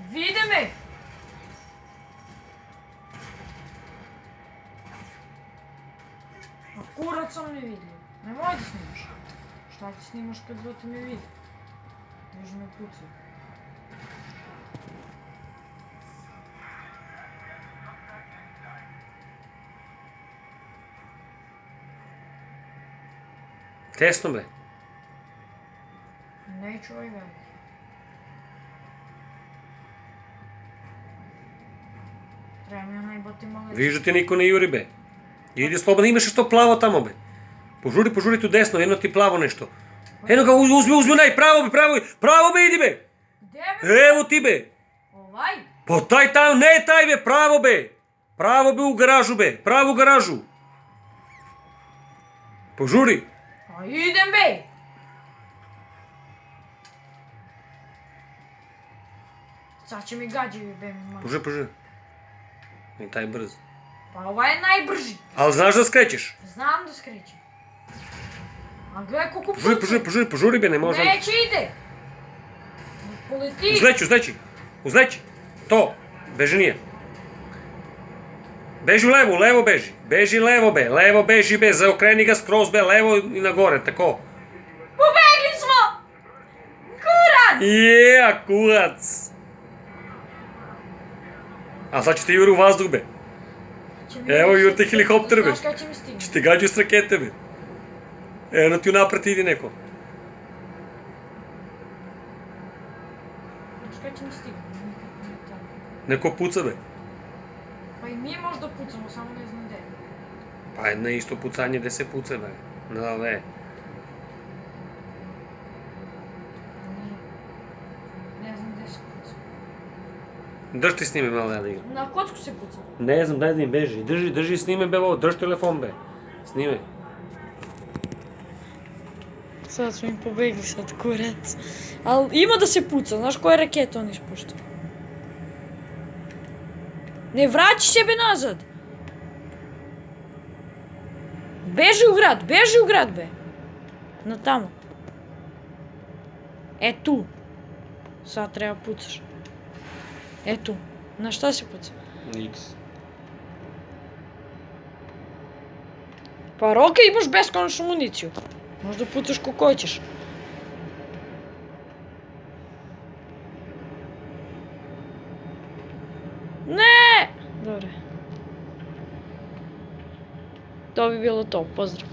Види ме! А курат съм не видел. Не може да снимаш. Ща ти снимаш като да те ме види. Може ме пуца. Тесно бе. Не чуй бе. Трябва ми najbati malo. Вижда ти никой не юри бе. Иди слободно, имаше що плаво тамо бе. Пожури ту десно, едно ти плаво нещо. Ено ga, uzmi onaj, pravo be, idi be. Gdje be? Evo ti be. Ovaj? Pa taj tamo, ne taj be, pravo be. Pravo be u garažu be, pravo u garažu. Požuri. Pa idem be! Sad će mi gađi be mi. Požuri. I taj brz. Pa ovaj je najbrži. Ali znaš da skrećeš? Znam da skreće. A gledaj koliko puca. Požuri be, ne može. Neće ide. Poleti. Uzleći. To, beži nije. Beži u levo beži. Beži levo beži be, zaokreni ga skroz be, levo i na gore, tako. Pobegli smo! Kurac! Kurac! A sad će ti juri u vazduh be. Evo juri te helikopter be. Znaš kada će mi stigne? Će ti gađu s rakete be. Eno ti unapred ide neko. Znaš kada će mi stigne? Neko puca be. Pa i mi možda pucamo, samo ne znam gde. Pa je na isto pucanje gde se puca be. Da, ne. Ne znam gde se puca. Drž ti snime malo da igram. Na kocku se puca. Ne znam, daj da im beži. Drži snime be ovo, drž telefon be. Snime. Sad smo im pobegli sad, kurac. Ali ima da se puca, znaš koje rakete on ispušta. Ne vraći sebe nazad. Beži u grad be. Na tamo. E tu. Sad treba pucaš. E tu. Na šta se puca? X. Pa Roke, imaš beskonačnu municiju. Možda pucaš koliko hoćeš. Ne! Dobro. To bi bilo to. Pozdrav.